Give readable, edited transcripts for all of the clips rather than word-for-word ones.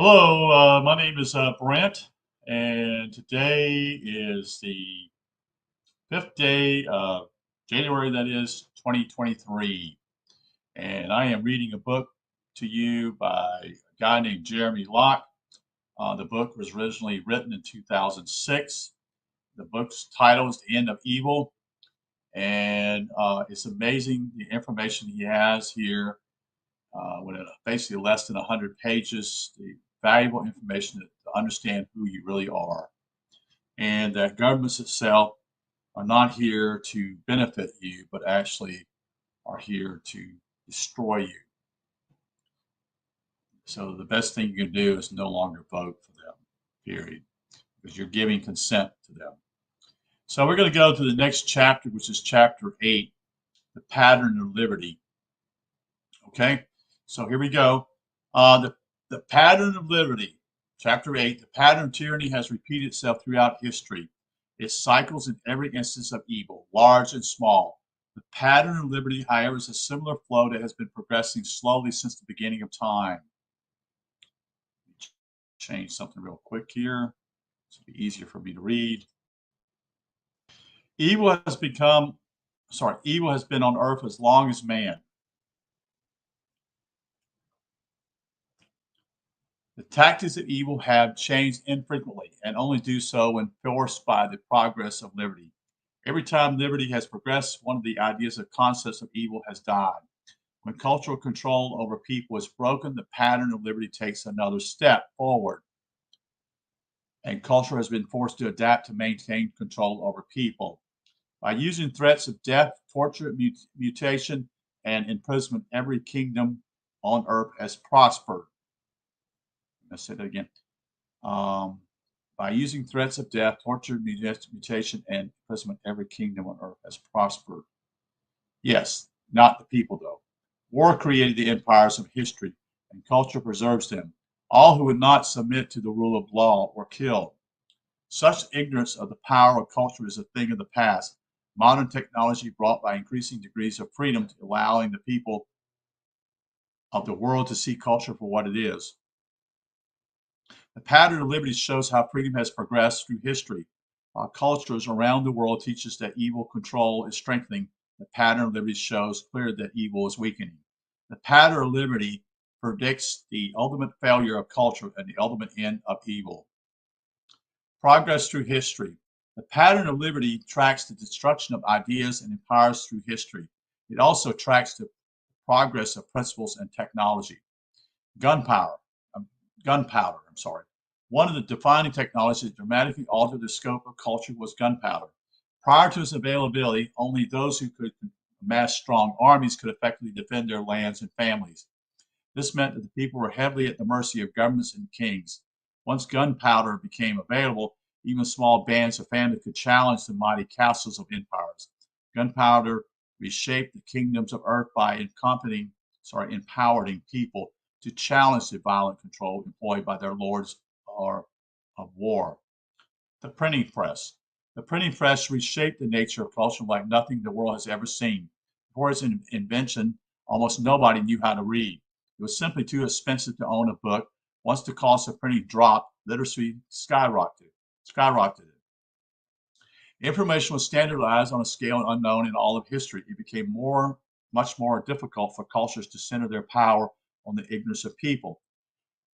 Hello, my name is Brent, and today is the 5th day of January, that is 2023. And I am reading a book to you by a guy named Jeremy Locke. The book was originally written in 2006. The book's title is The End of Evil, and it's amazing the information he has here with basically less than 100 pages, the valuable information to understand who you really are, and that governments itself are not here to benefit you, but actually are here to destroy you. So the best thing you can do is no longer vote for them, period, because you're giving consent to them. So we're going to go to the next chapter, which is chapter 8, the pattern of liberty. Okay, so here we go. The pattern of liberty, chapter 8, the pattern of tyranny has repeated itself throughout history. It cycles in every instance of evil, large and small. The pattern of liberty, however, is a similar flow that has been progressing slowly since the beginning of time. Change something real quick here. This will be easier for me to read. Evil has been on earth as long as man. The tactics of evil have changed infrequently and only do so when forced by the progress of liberty. Every time liberty has progressed, one of the ideas or concepts of evil has died. When cultural control over people is broken, the pattern of liberty takes another step forward, and culture has been forced to adapt to maintain control over people. By using threats of death, torture, mutation, and imprisonment, every kingdom on earth has prospered. Let's say that again. By using threats of death, torture, mutation, and imprisonment, every kingdom on earth has prospered. Yes, not the people, though. War created the empires of history, and culture preserves them. All who would not submit to the rule of law were killed. Such ignorance of the power of culture is a thing of the past. Modern technology brought by increasing degrees of freedom to allowing the people of the world to see culture for what it is. The pattern of liberty shows how freedom has progressed through history. Cultures around the world teach us that evil control is strengthening. The pattern of liberty shows clearly that evil is weakening. The pattern of liberty predicts the ultimate failure of culture and the ultimate end of evil. Progress through history. The pattern of liberty tracks the destruction of ideas and empires through history. It also tracks the progress of principles and technology. Gunpowder. One of the defining technologies that dramatically altered the scope of culture was gunpowder. Prior to its availability, only those who could amass strong armies could effectively defend their lands and families. This meant that the people were heavily at the mercy of governments and kings. Once gunpowder became available, even small bands of families could challenge the mighty castles of empires. Gunpowder reshaped the kingdoms of earth by empowering people to challenge the violent control employed by their lords of war. The printing press. The printing press reshaped the nature of culture like nothing the world has ever seen. Before its invention, almost nobody knew how to read. It was simply too expensive to own a book. Once the cost of printing dropped, literacy skyrocketed. Information was standardized on a scale unknown in all of history. It became much more difficult for cultures to center their power on the ignorance of people.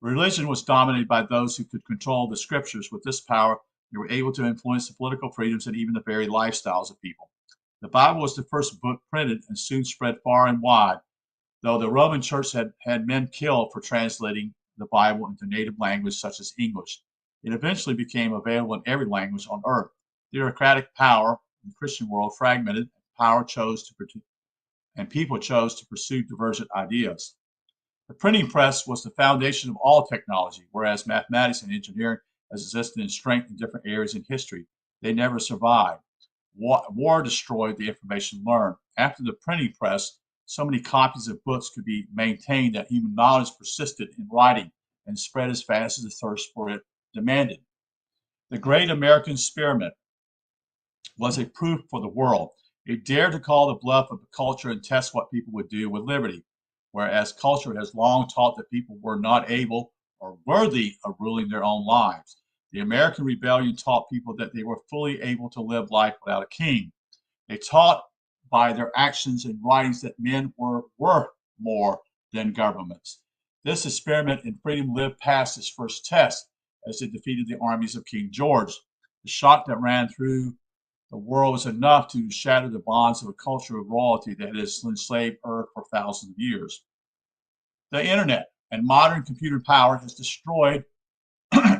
Religion was dominated by those who could control the scriptures. With this power, they were able to influence the political freedoms and even the very lifestyles of people. The Bible was the first book printed and soon spread far and wide, though the Roman Church had men killed for translating the Bible into native language such as English. It eventually became available in every language on earth. Theocratic power in the Christian world fragmented, and people chose to pursue divergent ideas. The printing press was the foundation of all technology, whereas mathematics and engineering has existed in strength in different areas in history. They never survived. War destroyed the information learned. After the printing press, so many copies of books could be maintained that human knowledge persisted in writing and spread as fast as the thirst for it demanded. The Great American Experiment was a proof for the world. It dared to call the bluff of the culture and test what people would do with liberty, whereas culture has long taught that people were not able or worthy of ruling their own lives. The American Rebellion taught people that they were fully able to live life without a king. They taught by their actions and writings that men were worth more than governments. This experiment in freedom lived past its first test as it defeated the armies of King George. The shock that ran through the world was enough to shatter the bonds of a culture of royalty that has enslaved Earth for thousands of years. The internet and modern computer power has destroyed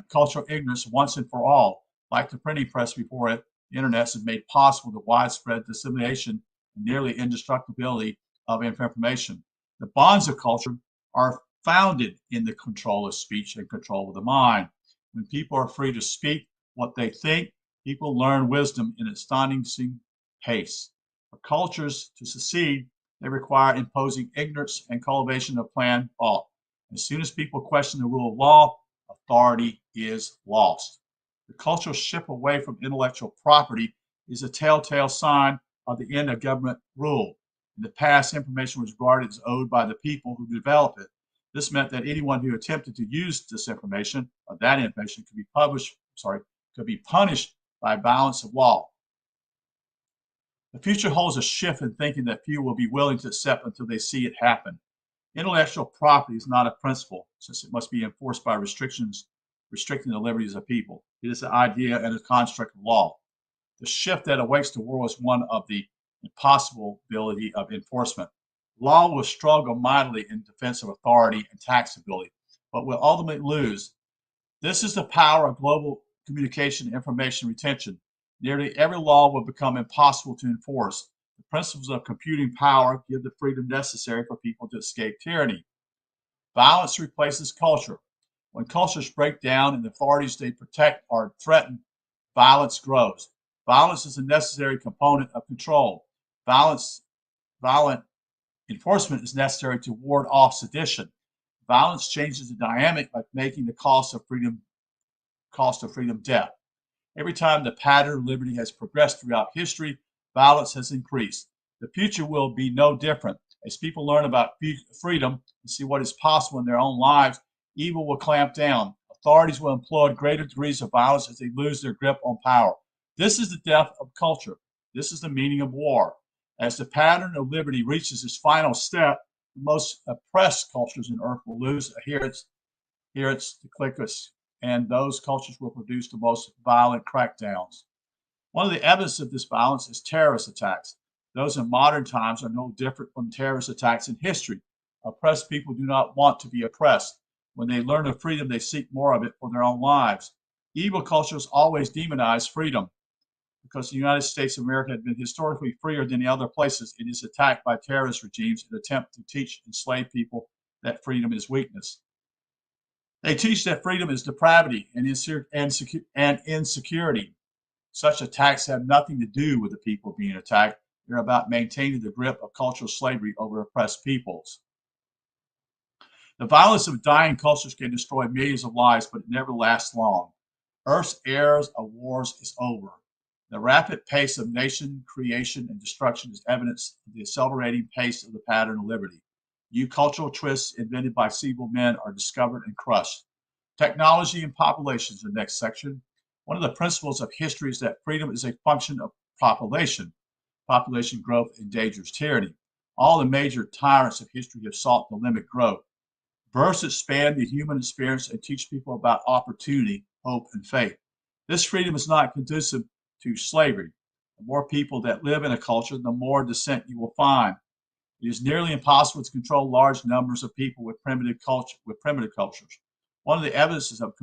cultural ignorance once and for all. Like the printing press before it, the internet has made possible the widespread dissemination and nearly indestructibility of information. The bonds of culture are founded in the control of speech and control of the mind. When people are free to speak what they think, people learn wisdom in astonishing pace. For cultures to succeed, they require imposing ignorance and cultivation of planned thought. As soon as people question the rule of law, authority is lost. The cultural shift away from intellectual property is a telltale sign of the end of government rule. In the past, information was regarded as owed by the people who developed it. This meant that anyone who attempted to use this information or that information could be punished by violence of law. The future holds a shift in thinking that few will be willing to accept until they see it happen. Intellectual property is not a principle, since it must be enforced by restricting the liberties of people. It is an idea and a construct of law. The shift that awaits the world is one of the impossibility of enforcement. Law will struggle mightily in defense of authority and taxability, but will ultimately lose. This is the power of global communication and information retention. Nearly every law will become impossible to enforce. The principles of computing power give the freedom necessary for people to escape tyranny. Violence replaces culture. When cultures break down and the authorities they protect are threatened, violence grows. Violence is a necessary component of control. Violent enforcement is necessary to ward off sedition. Violence changes the dynamic by making the cost of freedom death. Every time the pattern of liberty has progressed throughout history, violence has increased. The future will be no different. As people learn about freedom and see what is possible in their own lives, evil will clamp down. Authorities will employ greater degrees of violence as they lose their grip on power. This is the death of culture. This is the meaning of war. As the pattern of liberty reaches its final step, the most oppressed cultures on earth will lose adherence to cliquists, and those cultures will produce the most violent crackdowns. One of the evidence of this violence is terrorist attacks. Those in modern times are no different from terrorist attacks in history. Oppressed people do not want to be oppressed. When they learn of freedom, they seek more of it for their own lives. Evil cultures always demonize freedom. Because the United States of America had been historically freer than the other places, it is attacked by terrorist regimes in an attempt to teach enslaved people that freedom is weakness. They teach that freedom is depravity and insecurity. Such attacks have nothing to do with the people being attacked. They're about maintaining the grip of cultural slavery over oppressed peoples. The violence of dying cultures can destroy millions of lives, but it never lasts long. Earth's era of wars is over. The rapid pace of nation creation and destruction is evidence of the accelerating pace of the pattern of liberty. New cultural twists invented by feeble men are discovered and crushed. Technology and population is the next section. One of the principles of history is that freedom is a function of population. Population growth endangers tyranny. All the major tyrants of history have sought to limit growth. Births expand the human experience and teach people about opportunity, hope, and faith. This freedom is not conducive to slavery. The more people that live in a culture, the more dissent you will find. It is nearly impossible to control large numbers of people with primitive cultures. One of the evidences of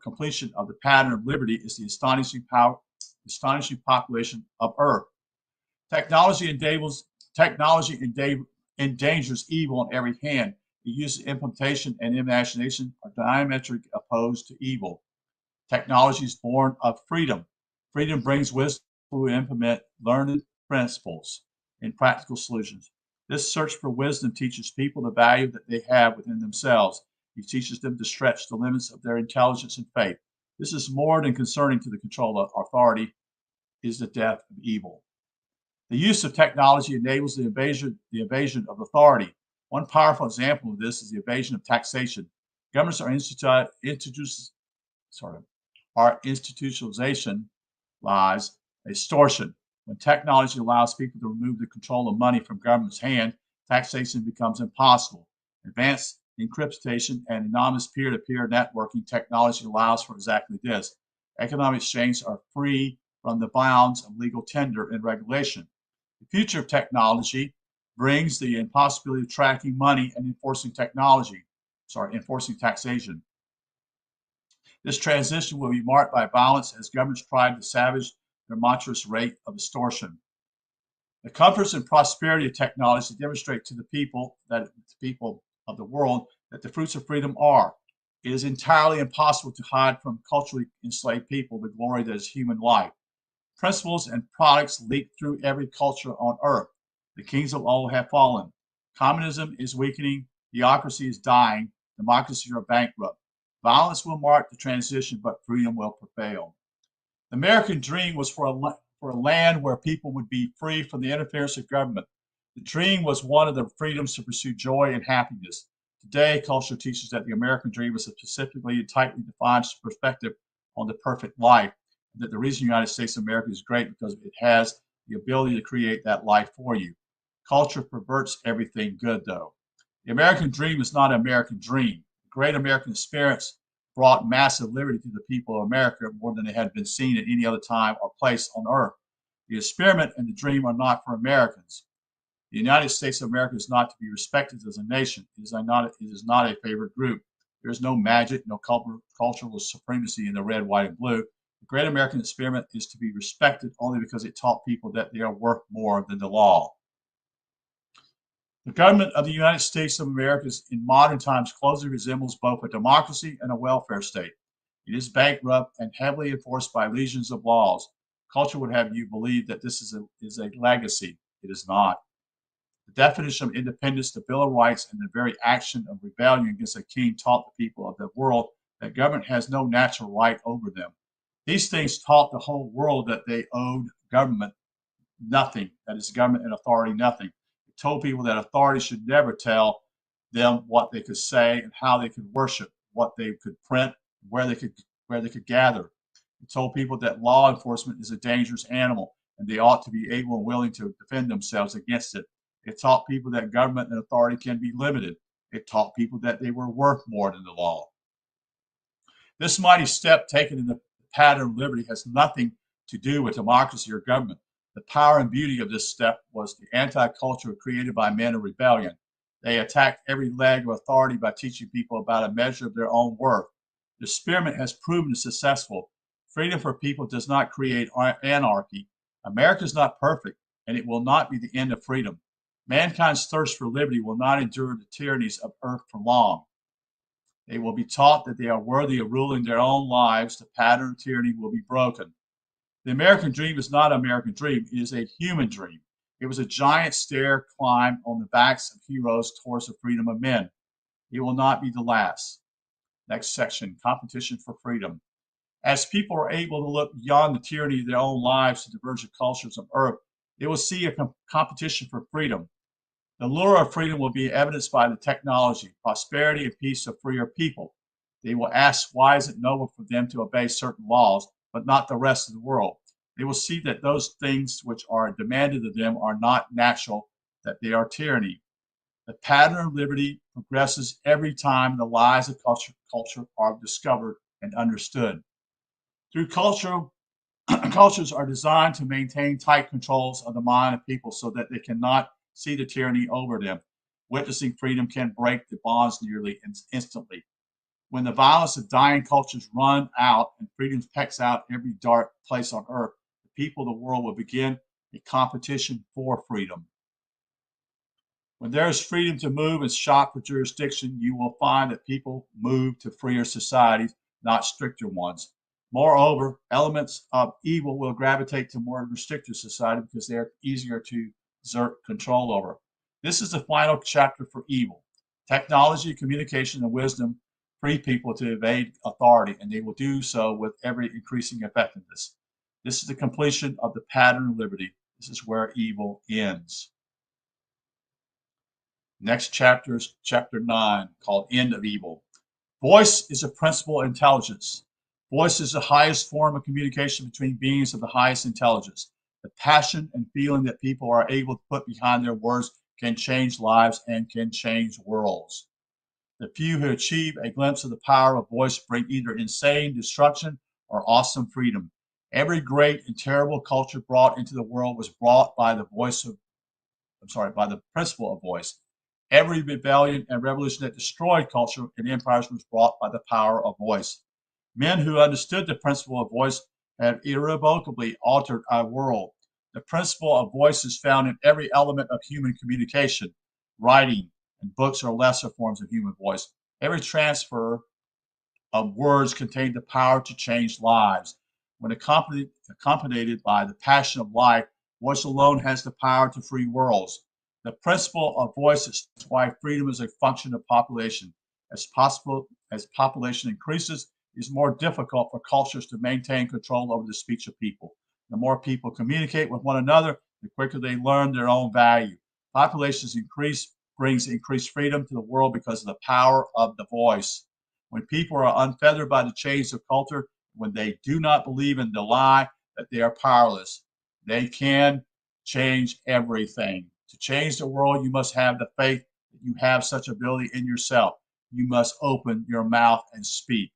completion of the pattern of liberty is the astonishing population of Earth. Technology endangers evil on every hand. The use of implementation and imagination are diametrically opposed to evil. Technology is born of freedom. Freedom brings wisdom to implement learned principles and practical solutions. This search for wisdom teaches people the value that they have within themselves. It teaches them to stretch the limits of their intelligence and faith. This is more than concerning to the control of authority, is the death of evil. The use of technology enables the evasion of authority. One powerful example of this is the evasion of taxation. Governments are our institutionalization lies extortion. When technology allows people to remove the control of money from government's hand, taxation becomes impossible. Advanced encryption and anonymous peer-to-peer networking technology allows for exactly this. Economic exchanges are free from the bounds of legal tender and regulation. The future of technology brings the impossibility of tracking money and enforcing taxation. This transition will be marked by violence as governments try to savage their monstrous rate of extortion. The comforts and prosperity of technology demonstrate to the people of the world that the fruits of freedom are. It is entirely impossible to hide from culturally enslaved people the glory that is human life. Principles and products leak through every culture on earth. The kings of old have fallen. Communism is weakening. Theocracy is dying. Democracies are bankrupt. Violence will mark the transition, but freedom will prevail. The American dream was for a land where people would be free from the interference of government. The dream was one of the freedoms to pursue joy and happiness. Today, culture teaches that the American dream is a specifically and tightly defined perspective on the perfect life, and that the reason the United States of America is great because it has the ability to create that life for you. Culture perverts everything good, though. The American dream is not an American dream. The great American experience brought massive liberty to the people of America more than it had been seen at any other time or place on earth. The experiment and the dream are not for Americans. The United States of America is not to be respected as a nation. It is not a favorite group. There is no magic, no cultural supremacy in the red, white, and blue. The great American experiment is to be respected only because it taught people that they are worth more than the law. The government of the United States of America in modern times closely resembles both a democracy and a welfare state. It is bankrupt and heavily enforced by legions of laws. Culture would have you believe that this is a legacy. It is not. The definition of independence, the Bill of Rights, and the very action of rebellion against a king taught the people of the world that government has no natural right over them. These things taught the whole world that they owed government nothing, that is, government and authority nothing. It told people that authority should never tell them what they could say and how they could worship, what they could print, where they could gather. It told people that law enforcement is a dangerous animal and they ought to be able and willing to defend themselves against it. It taught people that government and authority can be limited. It taught people that they were worth more than the law. This mighty step taken in the pattern of liberty has nothing to do with democracy or government. The power and beauty of this step was the anti-culture created by men of rebellion. They attacked every leg of authority by teaching people about a measure of their own worth. The experiment has proven successful. Freedom for people does not create anarchy. America is not perfect, and it will not be the end of freedom. Mankind's thirst for liberty will not endure the tyrannies of earth for long. They will be taught that they are worthy of ruling their own lives. The pattern of tyranny will be broken. The American dream is not an American dream. It is a human dream. It was a giant stair climb on the backs of heroes towards the freedom of men. It will not be the last. Next section, competition for freedom. As people are able to look beyond the tyranny of their own lives to divergent cultures of earth, they will see a competition for freedom. The lure of freedom will be evidenced by the technology, prosperity, and peace of freer people. They will ask, why is it noble for them to obey certain laws, but not the rest of the world? They will see that those things which are demanded of them are not natural, that they are tyranny. The pattern of liberty progresses every time the lies of culture are discovered and understood. Through culture, cultures are designed to maintain tight controls of the mind of people so that they cannot see the tyranny over them. Witnessing freedom can break the bonds nearly instantly. When the violence of dying cultures run out and freedom pecks out every dark place on earth, the people of the world will begin a competition for freedom. When there is freedom to move and shop for jurisdiction, you will find that people move to freer societies, not stricter ones. Moreover, elements of evil will gravitate to more restrictive society because they are easier to exert control over. This is the final chapter for evil. Technology, communication, and wisdom free people to evade authority, and they will do so with every increasing effectiveness. This is the completion of the pattern of liberty. This is where evil ends. Next chapter is chapter 9, called End of Evil. Voice is a principle of intelligence. Voice is the highest form of communication between beings of the highest intelligence. The passion and feeling that people are able to put behind their words can change lives and can change worlds. The few who achieve a glimpse of the power of voice bring either insane destruction or awesome freedom. Every great and terrible culture brought into the world was brought by the voice of, by the principle of voice. Every rebellion and revolution that destroyed culture and empires was brought by the power of voice. Men who understood the principle of voice have irrevocably altered our world. The principle of voice is found in every element of human communication. Writing and books are lesser forms of human voice. Every transfer of words contain the power to change lives. When accompanied by the passion of life, voice alone has the power to free worlds. The principle of voice is why freedom is a function of population. As population increases, it is more difficult for cultures to maintain control over the speech of people. The more people communicate with one another, the quicker they learn their own value. Populations increase brings increased freedom to the world because of the power of the voice. When people are unfeathered by the chains of culture, when they do not believe in the lie that they are powerless, they can change everything. To change the world, you must have the faith that you have such ability in yourself. You must open your mouth and speak.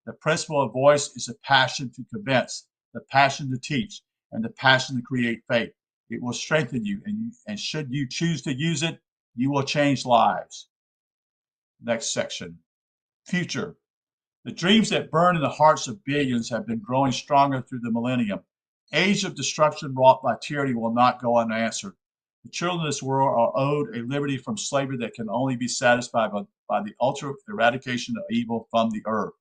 The principle of voice is a passion to convince, the passion to teach, and the passion to create faith. It will strengthen you, and should you choose to use it, you will change lives. Next section. Future. The dreams that burn in the hearts of billions have been growing stronger through the millennium. Age of destruction wrought by tyranny will not go unanswered. The children of this world are owed a liberty from slavery that can only be satisfied by the ultimate eradication of evil from the earth.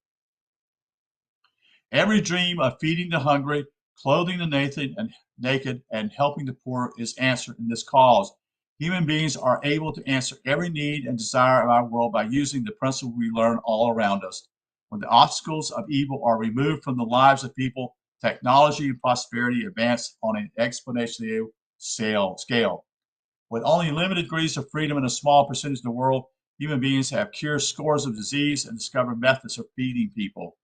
Every dream of feeding the hungry, clothing the naked, and helping the poor is answered in this cause. Human beings are able to answer every need and desire of our world by using the principle we learn all around us. When the obstacles of evil are removed from the lives of people, technology and prosperity advance on an exponential scale. With only limited degrees of freedom in a small percentage of the world, human beings have cured scores of disease and discovered methods of feeding billions.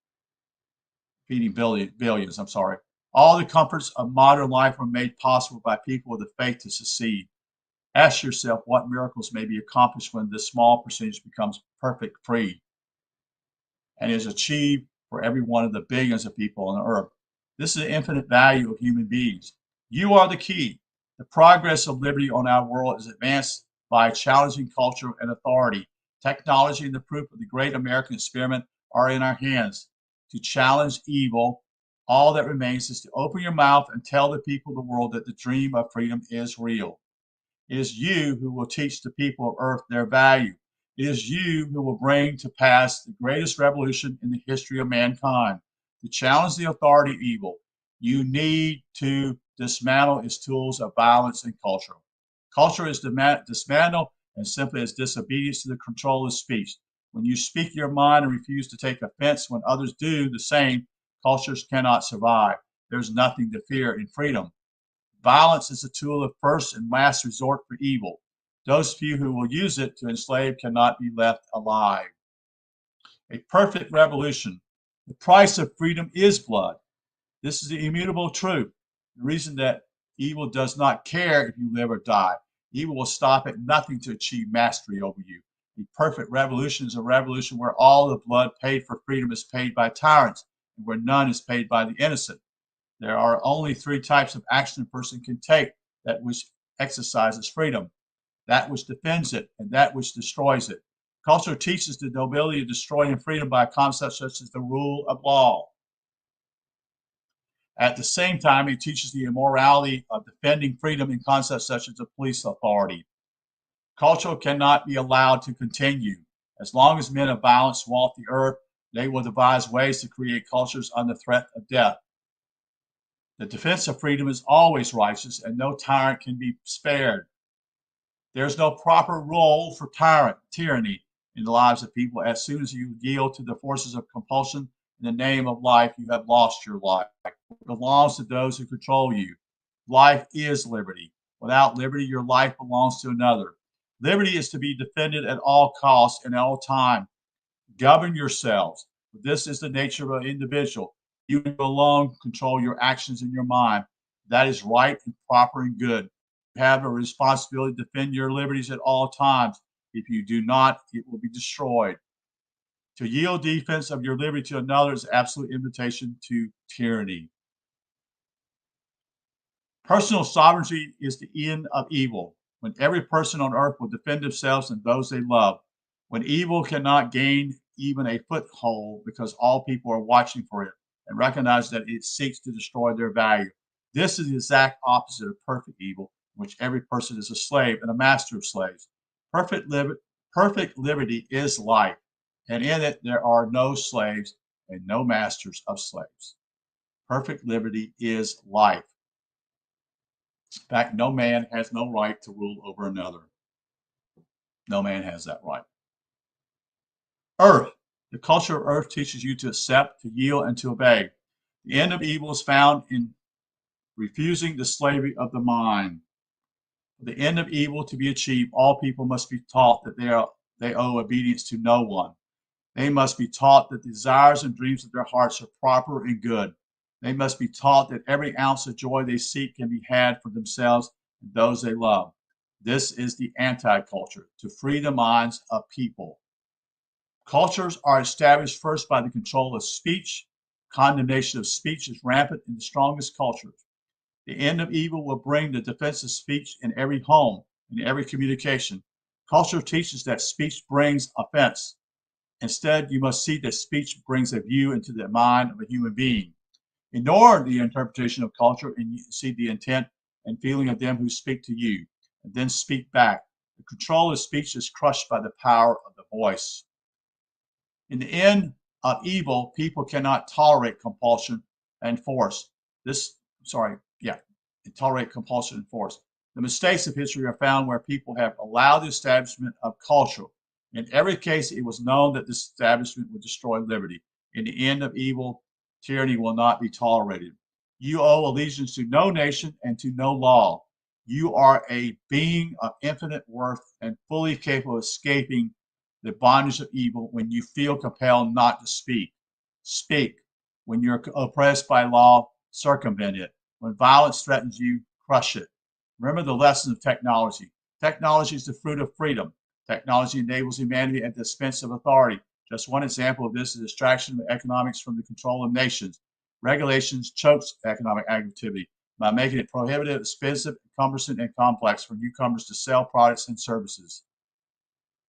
All the comforts of modern life were made possible by people with the faith to succeed. Ask yourself what miracles may be accomplished when this small percentage becomes perfect free and is achieved for every one of the billions of people on the earth. This is the infinite value of human beings. You are the key. The progress of liberty on our world is advanced by challenging culture and authority. Technology and the proof of the great American experiment are in our hands. To challenge evil, all that remains is to open your mouth and tell the people of the world that the dream of freedom is real. It is you who will teach the people of earth their value. It is you who will bring to pass the greatest revolution in the history of mankind. To challenge the authority of evil, you need to dismantle its tools of violence and culture. Culture is dismantled and simply as disobedience to the control of speech. When you speak your mind and refuse to take offense when others do the same, cultures cannot survive. There's nothing to fear in freedom. Violence is a tool of first and last resort for evil. Those few who will use it to enslave cannot be left alive. A perfect revolution. The price of freedom is blood. This is the immutable truth. The reason that evil does not care if you live or die. Evil will stop at nothing to achieve mastery over you. A perfect revolution is a revolution where all the blood paid for freedom is paid by tyrants and where none is paid by the innocent. There are only three types of action a person can take: that which exercises freedom, that which defends it, and that which destroys it. Culture teaches the nobility of destroying freedom by concepts such as the rule of law. At the same time, it teaches the immorality of defending freedom in concepts such as the police authority. Culture cannot be allowed to continue. As long as men of violence walk the earth, they will devise ways to create cultures under threat of death. The defense of freedom is always righteous, and no tyrant can be spared. There is no proper role for tyranny in the lives of people. As soon as you yield to the forces of compulsion in the name of life, you have lost your life. It belongs to those who control you. Life is liberty. Without liberty, your life belongs to another. Liberty is to be defended at all costs and at all time. Govern yourselves. This is the nature of an individual. You alone control your actions in your mind. That is right and proper and good. You have a responsibility to defend your liberties at all times. If you do not, it will be destroyed. To yield defense of your liberty to another is absolute invitation to tyranny. Personal sovereignty is the end of evil, when every person on earth will defend themselves and those they love, when evil cannot gain even a foothold because all people are watching for it and recognize that it seeks to destroy their value. This is the exact opposite of perfect evil, in which every person is a slave and a master of slaves. Perfect, perfect liberty is life, and in it there are no slaves and no masters of slaves. Perfect liberty is life. In fact, no man has no right to rule over another. No man has that right. Earth. The culture of earth teaches you to accept, to yield, and to obey. The end of evil is found in refusing the slavery of the mind. For the end of evil to be achieved, all people must be taught that they owe obedience to no one. They must be taught that the desires and dreams of their hearts are proper and good. They must be taught that every ounce of joy they seek can be had for themselves and those they love. This is the anti-culture, to free the minds of people. Cultures are established first by the control of speech. Condemnation of speech is rampant in the strongest cultures. The end of evil will bring the defense of speech in every home, in every communication. Culture teaches that speech brings offense. Instead, you must see that speech brings a view into the mind of a human being. Ignore the interpretation of culture and you see the intent and feeling of them who speak to you, and then speak back. The control of speech is crushed by the power of the voice. In the end of evil, people cannot tolerate compulsion and force. Tolerate compulsion and force. The mistakes of history are found where people have allowed the establishment of culture. In every case, it was known that this establishment would destroy liberty. In the end of evil, tyranny will not be tolerated. You owe allegiance to no nation and to no law. You are a being of infinite worth and fully capable of escaping the bondage of evil when you feel compelled not to speak. Speak. When you're oppressed by law, circumvent it. When violence threatens you, crush it. Remember the lesson of technology. Technology is the fruit of freedom. Technology enables humanity at the expense of authority. Just one example of this is distraction of economics from the control of nations. Regulations chokes economic activity by making it prohibitive, expensive, cumbersome, and complex for newcomers to sell products and services.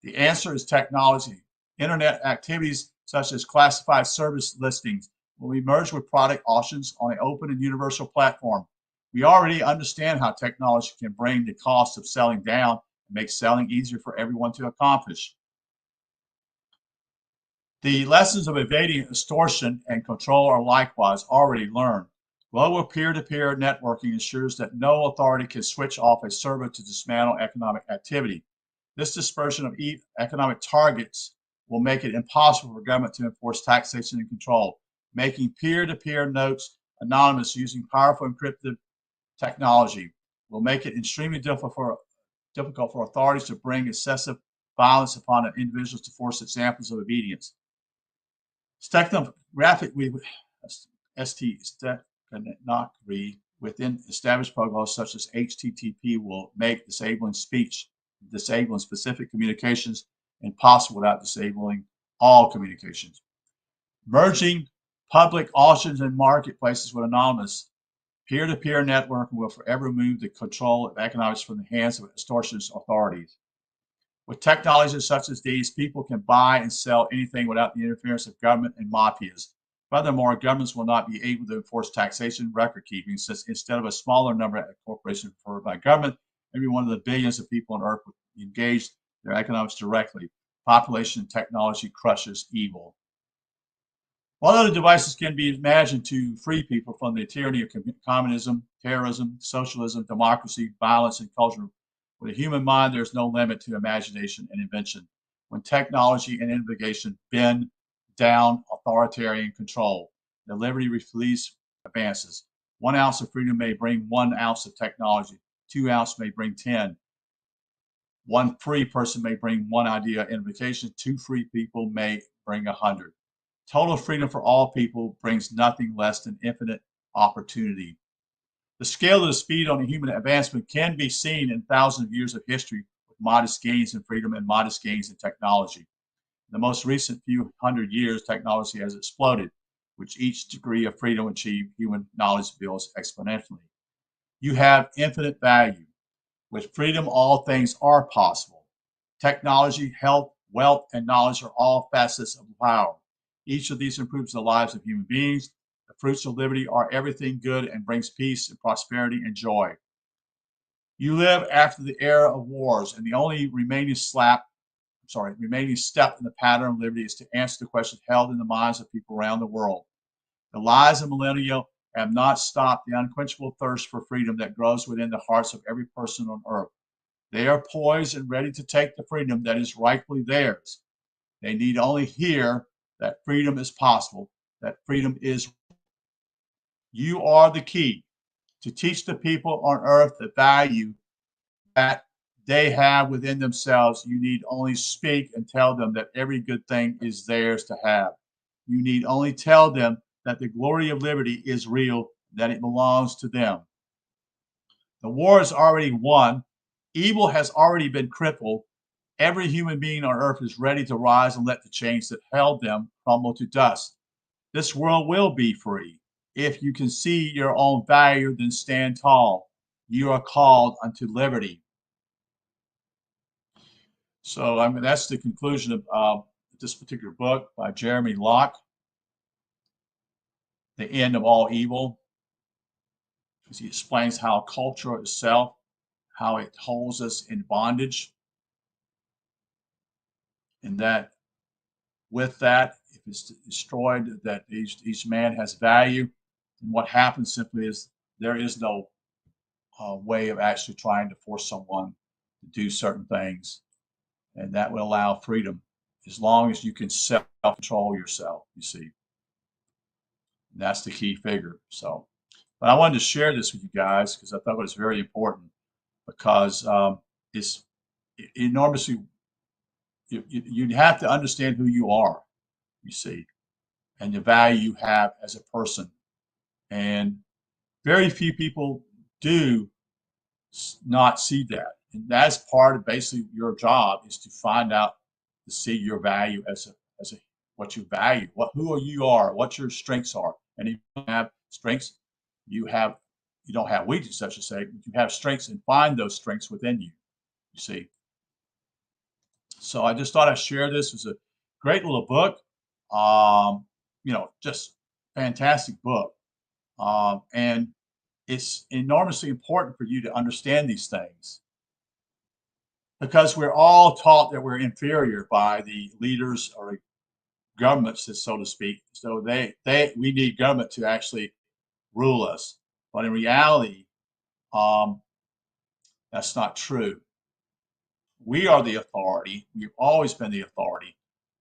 The answer is technology. Internet activities such as classified service listings will be merged with product auctions on an open and universal platform. We already understand how technology can bring the cost of selling down and make selling easier for everyone to accomplish. The lessons of evading extortion and control are likewise already learned. Global peer-to-peer networking ensures that no authority can switch off a server to dismantle economic activity. This dispersion of economic targets will make it impossible for government to enforce taxation and control. Making peer-to-peer notes anonymous using powerful encrypted technology will make it extremely difficult for authorities to bring excessive violence upon an individual to force examples of obedience. Steganography within established protocols such as HTTP will make disabling specific communications impossible without disabling all communications. Merging public auctions and marketplaces with anonymous peer-to-peer networking will forever remove the control of economics from the hands of extortionist authorities. With technologies such as these, people can buy and sell anything without the interference of government and mafias. Furthermore, governments will not be able to enforce taxation record keeping, since instead of a smaller number of corporations referred by government, every one of the billions of people on earth would engage their economics directly. Population and technology crushes evil. What other devices can be imagined to free people from the tyranny of communism, terrorism, socialism, democracy, violence, and culture? With a human mind, there is no limit to imagination and invention. When technology and innovation bend down authoritarian control, the liberty release advances. 1 ounce of freedom may bring 1 ounce of technology. 2 ounces may bring 10. One free person may bring one idea of innovation. Two free people may bring 100. Total freedom for all people brings nothing less than infinite opportunity. The scale of the speed on a human advancement can be seen in thousands of years of history with modest gains in freedom and modest gains in technology. In the most recent few hundred years, technology has exploded, which each degree of freedom achieved, human knowledge builds exponentially. You have infinite value. With freedom, all things are possible. Technology, health, wealth, and knowledge are all facets of power. Each of these improves the lives of human beings. The fruits of liberty are everything good and brings peace and prosperity and joy. You live after the era of wars, and the only remaining step in the pattern of liberty is to answer the questions held in the minds of people around the world. The lies of millennia have not stopped the unquenchable thirst for freedom that grows within the hearts of every person on earth. They are poised and ready to take the freedom that is rightfully theirs. They need only hear that freedom is possible, that freedom is. You are the key to teach the people on earth the value that they have within themselves. You need only speak and tell them that every good thing is theirs to have. You need only tell them that the glory of liberty is real, that it belongs to them. The war is already won. Evil has already been crippled. Every human being on earth is ready to rise and let the chains that held them crumble to dust. This world will be free. If you can see your own value, then stand tall. You are called unto liberty. So that's the conclusion of this particular book by Jeremy Locke, The End of All Evil. He explains how culture itself, how it holds us in bondage, and that with that, if it's destroyed, that each man has value. And what happens simply is there is no way of actually trying to force someone to do certain things, and that will allow freedom as long as you can self-control yourself. You see, and that's the key figure. So, but I wanted to share this with you guys because I thought it was very important because it's enormously. You have to understand who you are. You see, and the value you have as a person. And very few people do not see that. And that's part of basically your job is to find out to see your value as a what you value, who you are, what your strengths are. And if you have strengths, you don't have weaknesses, I should say, but you have strengths and find those strengths within you. You see. So I just thought I'd share this. It's a great little book. Just fantastic book. And it's enormously important for you to understand these things because we're all taught that we're inferior by the leaders or governments, so to speak. So we need government to actually rule us. But in reality, that's not true. We are the authority. We've always been the authority.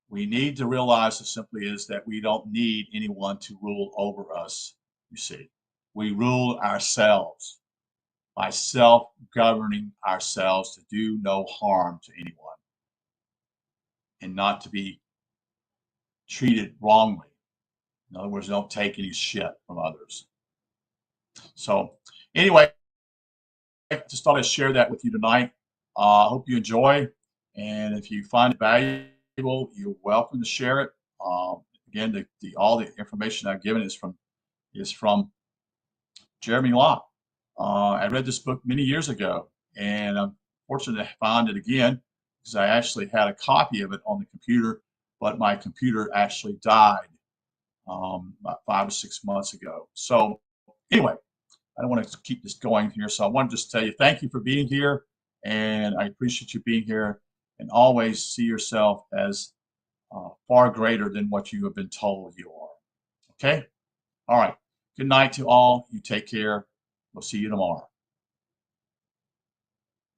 We need to realize that simply is that we don't need anyone to rule over us, you see. We rule ourselves by self-governing ourselves to do no harm to anyone and not to be treated wrongly. In other words, don't take any shit from others. So anyway, I just thought I'd share that with you tonight. I hope you enjoy. And if you find it valuable, you're welcome to share it. Again, all the information I've given is from Jeremy Locke. I read this book many years ago, and I'm fortunate to find it again because I actually had a copy of it on the computer, but my computer actually died about 5 or 6 months ago. So anyway, I don't want to keep this going here, so I want to just tell you thank you for being here, and I appreciate you being here, and always see yourself as far greater than what you have been told you are. Okay? All right. Good night to all. You take care. We'll see you tomorrow.